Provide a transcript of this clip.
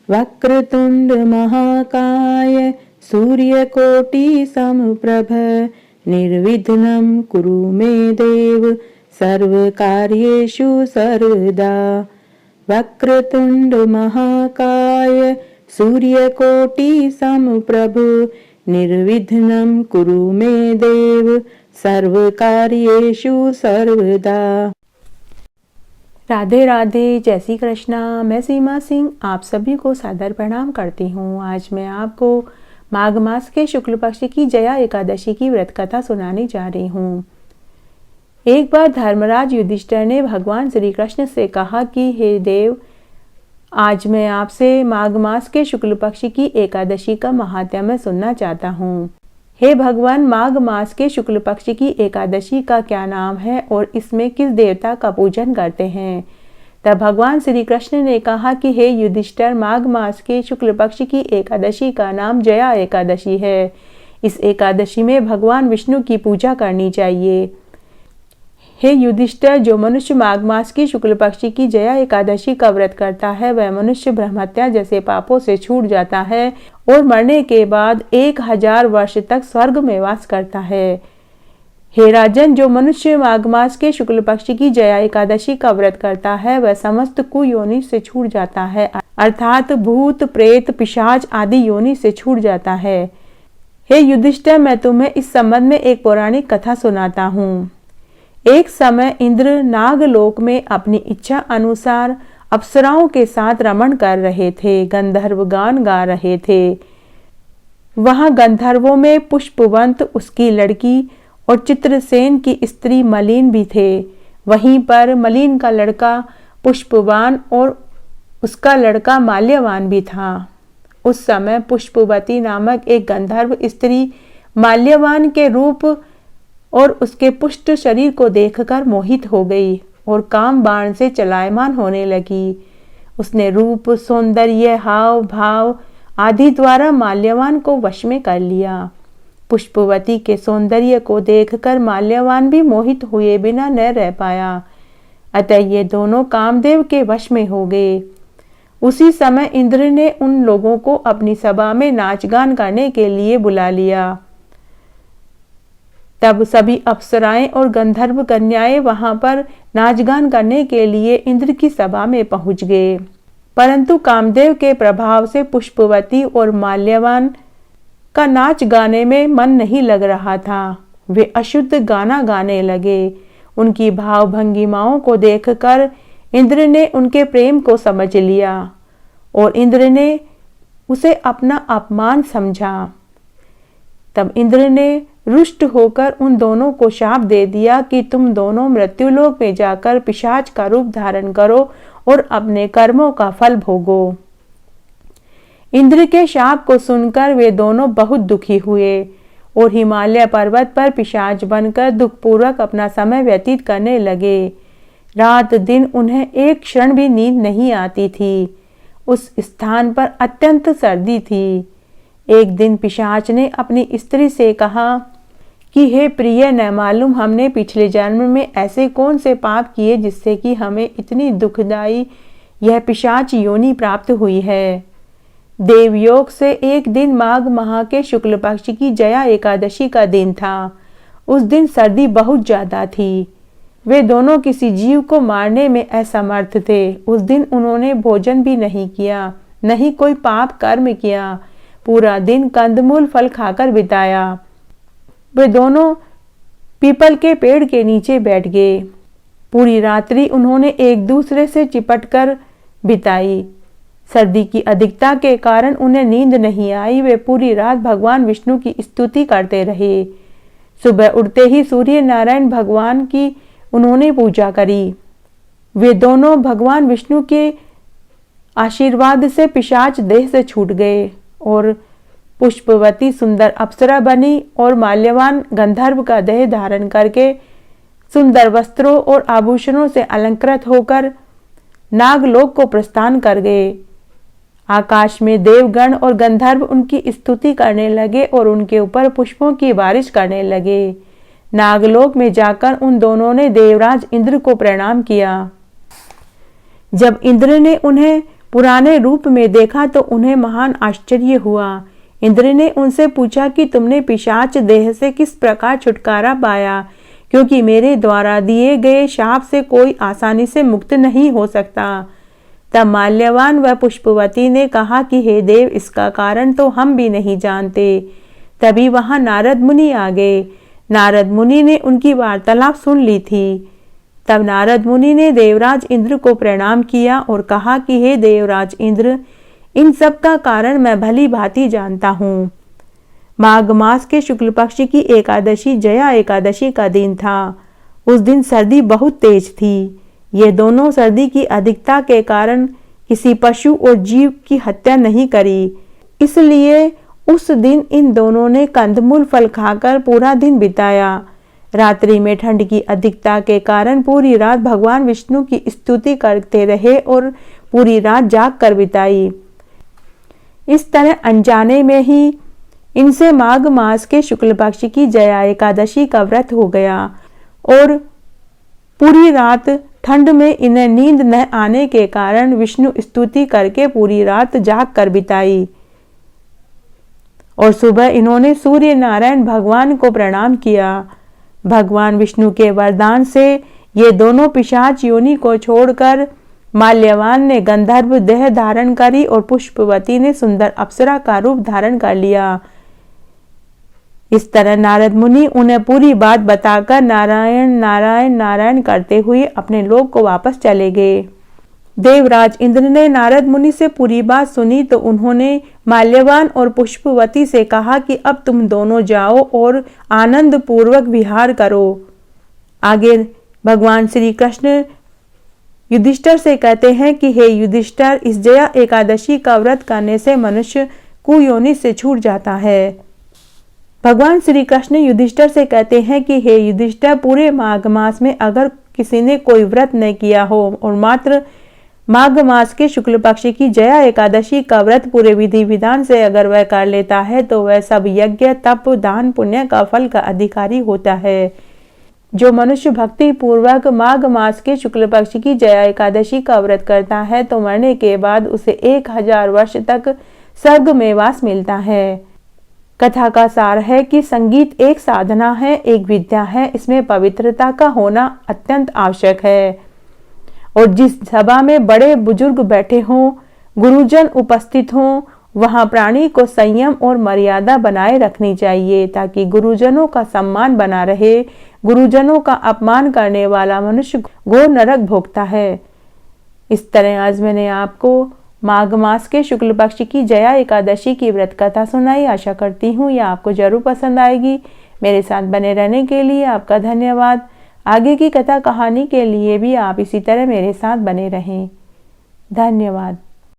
वक्रतुंड महाकाय सूर्यकोटि समप्रभ निर्विघ्नं कुरु मे देव सर्वकार्येषु सर्वदा। वक्रतुंड महाकाय सूर्यकोटि समप्रभ निर्विघ्नं कुरु मे देव सर्वकार्येषु सर्वदा। राधे राधे, जय श्री कृष्णा। मैं सीमा सिंह आप सभी को सादर प्रणाम करती हूँ। आज मैं आपको माघ मास के शुक्ल पक्ष की जया एकादशी की व्रत कथा सुनाने जा रही हूँ। एक बार धर्मराज युधिष्ठिर ने भगवान श्री कृष्ण से कहा कि हे देव, आज मैं आपसे माघ मास के शुक्ल पक्ष की एकादशी का महात्म्य सुनना चाहता हूँ। हे भगवान, माघ मास के शुक्ल पक्ष की एकादशी का क्या नाम है और इसमें किस देवता का पूजन करते हैं? तब भगवान श्री कृष्ण ने कहा कि हे युधिष्ठिर, माघ मास के शुक्ल पक्ष की एकादशी का नाम जया एकादशी है। इस एकादशी में भगवान विष्णु की पूजा करनी चाहिए। हे युधिष्ठिर, जो मनुष्य माघ मास की शुक्ल पक्ष की जया एकादशी का व्रत करता है वह मनुष्य ब्रह्महत्या जैसे पापों से छूट जाता है और मरने के बाद 1000 वर्ष तक स्वर्ग में वास करता है। हे राजन, जो मनुष्य माघ मास के शुक्ल पक्ष की जया एकादशी का व्रत करता है वह समस्त कुयोनि से छूट जाता है, अर्थात भूत प्रेत पिशाच आदि योनि से छूट जाता है। हे युधिष्ठिर, मैं तुम्हें इस संबंध में एक पौराणिक कथा सुनाता हूँ। एक समय इंद्र नागलोक में अपनी इच्छा अनुसार अप्सराओं के साथ रमण कर रहे थे, गंधर्व गान गा रहे थे। वहां गंधर्वों में पुष्पवंत, उसकी लड़की और चित्रसेन की स्त्री मलिन भी थे। वहीं पर मलिन का लड़का पुष्पवान और उसका लड़का माल्यवान भी था। उस समय पुष्पवती नामक एक गंधर्व स्त्री माल्यवान के रूप और उसके पुष्ट शरीर को देखकर मोहित हो गई और काम बाण से चलायमान होने लगी। उसने रूप, सौंदर्य, हाव भाव आदि द्वारा माल्यवान को वश में कर लिया। पुष्पवती के सौंदर्य को देखकर माल्यवान भी मोहित हुए बिना न रह पाया। अतः ये दोनों कामदेव के वश में हो गए। उसी समय इंद्र ने उन लोगों को अपनी सभा में नाच गान करने के लिए बुला लिया। तब सभी अप्सराएं और गंधर्व कन्याएं वहां पर नाच गान करने के लिए इंद्र की सभा में पहुंच गए। परंतु कामदेव के प्रभाव से पुष्पवती और माल्यवान का नाच गाने में मन नहीं लग रहा था। वे अशुद्ध गाना गाने लगे। उनकी भाव भंगिमाओं को देखकर इंद्र ने उनके प्रेम को समझ लिया और इंद्र ने उसे अपना अपमान समझा। तब इंद्र ने रुष्ट होकर उन दोनों को शाप दे दिया कि तुम दोनों मृत्युलोक में जाकर पिशाच का रूप धारण करो और अपने कर्मों का फल भोगो। इंद्र के शाप को सुनकर वे दोनों बहुत दुखी हुए और हिमालय पर्वत पर पिशाच बनकर दुखपूर्वक अपना समय व्यतीत करने लगे। रात दिन उन्हें एक क्षण भी नींद नहीं आती थी। उस स्थान पर अत्यंत सर्दी थी। एक दिन पिशाच ने अपनी स्त्री से कहा कि हे प्रिय, न मालूम हमने पिछले जन्म में ऐसे कौन से पाप किए जिससे कि हमें इतनी दुखदायी यह पिशाच योनि प्राप्त हुई है। देवयोग से एक दिन माघ माह के शुक्ल पक्ष की जया एकादशी का दिन था। उस दिन सर्दी बहुत ज्यादा थी। वे दोनों किसी जीव को मारने में असमर्थ थे। उस दिन उन्होंने भोजन भी नहीं किया, नहीं कोई पाप कर्म किया। पूरा दिन कंदमूल फल खाकर बिताया। वे दोनों पीपल के पेड़ के नीचे बैठ गए। पूरी रात्रि उन्होंने एक दूसरे से चिपटकर बिताई। सर्दी की अधिकता के कारण उन्हें नींद नहीं आई। वे पूरी रात भगवान विष्णु की स्तुति करते रहे। सुबह उठते ही सूर्य नारायण भगवान की उन्होंने पूजा करी। वे दोनों भगवान विष्णु के आशीर्वाद से पिशाच देह से छूट गए और पुष्पवती सुंदर अप्सरा बनी और माल्यवान गंधर्व का देह धारण करके सुंदर वस्त्रों और आभूषणों से अलंकृत होकर नागलोक को प्रस्थान कर गए। आकाश में देवगण और गंधर्व उनकी स्तुति करने लगे और उनके ऊपर पुष्पों की बारिश करने लगे। नागलोक में जाकर उन दोनों ने देवराज इंद्र को प्रणाम किया। जब इंद्र ने उन्हें पुराने रूप में देखा तो उन्हें महान आश्चर्य हुआ। इंद्र ने उनसे पूछा कि तुमने पिशाच देह से किस प्रकार छुटकारा पाया, क्योंकि मेरे द्वारा दिए गए शाप से कोई आसानी से मुक्त नहीं हो सकता। तब माल्यवान व पुष्पवती ने कहा कि हे देव, इसका कारण तो हम भी नहीं जानते। तभी वहां नारद मुनि आ गए। नारद मुनि ने उनकी वार्तालाप सुन ली थी। तब नारद मुनि ने देवराज इंद्र को प्रणाम किया और कहा कि हे देवराज इंद्र, इन सब का कारण मैं भली भांति जानता हूँ। माघ मास के शुक्ल पक्ष की एकादशी जया एकादशी का दिन था। उस दिन सर्दी बहुत तेज थी। ये दोनों सर्दी की अधिकता के कारण किसी पशु और जीव की हत्या नहीं करी, इसलिए उस दिन इन दोनों ने कंदमूल फल खाकर पूरा दिन बिताया। रात्रि में ठंड की अधिकता के कारण पूरी रात भगवान विष्णु की स्तुति करते रहे और पूरी रात जाग कर बिताई। इस तरह अनजाने में ही इनसे माघ मास के शुक्ल पक्ष की जया एकादशी का व्रत हो गया और पूरी रात ठंड में इन्हें नींद न आने के कारण विष्णु स्तुति करके पूरी रात जाग कर बिताई और सुबह इन्होंने सूर्य नारायण भगवान को प्रणाम किया। भगवान विष्णु के वरदान से ये दोनों पिशाच योनि को छोड़कर माल्यवान ने गंधर्व देह धारण करी और पुष्पवती ने सुंदर अप्सरा का रूप धारण कर लिया। इस तरह नारद मुनि उन्हें पूरी बात बताकर नारायण नारायण नारायण करते हुए अपने लोक को वापस चले गए। देवराज इंद्र ने नारद मुनि से पूरी बात सुनी तो उन्होंने माल्यवान और पुष्पवती से कहा कि अब तुम दोनों जाओ और आनंद पूर्वक विहार करो। आगे भगवान श्री कृष्ण युधिष्ठिर से कहते हैं कि हे युधिष्ठिर, इस जया एकादशी का व्रत करने से मनुष्य कुयोनि से छूट जाता है। भगवान श्री कृष्ण युधिष्ठिर से कहते हैं कि हे युधिष्ठिर, पूरे माघ मास में अगर किसी ने कोई व्रत न किया हो और मात्र माघ मास के शुक्ल पक्ष की जया एकादशी का व्रत पूरे विधि विधान से अगर वह कर लेता है तो वह सब यज्ञ तप दान पुण्य का फल का अधिकारी होता है। जो मनुष्य भक्ति पूर्वक माघ मास के शुक्ल पक्ष की जया एकादशी का व्रत करता है तो मरने के बाद उसे 1000 वर्ष तक स्वर्ग में वास मिलता है। कथा का सार है कि संगीत एक साधना है, एक विद्या है। इसमें पवित्रता का होना अत्यंत आवश्यक है और जिस सभा में बड़े बुजुर्ग बैठे हों, गुरुजन उपस्थित हों, वहां प्राणी को संयम और मर्यादा बनाए रखनी चाहिए ताकि गुरुजनों का सम्मान बना रहे। गुरुजनों का अपमान करने वाला मनुष्य घोर नरक भोगता है। इस तरह आज मैंने आपको माघ मास के शुक्ल पक्ष की जया एकादशी की व्रत कथा सुनाई। आशा करती हूँ यह आपको जरूर पसंद आएगी। मेरे साथ बने रहने के लिए आपका धन्यवाद। आगे की कथा कहानी के लिए भी आप इसी तरह मेरे साथ बने रहें। धन्यवाद।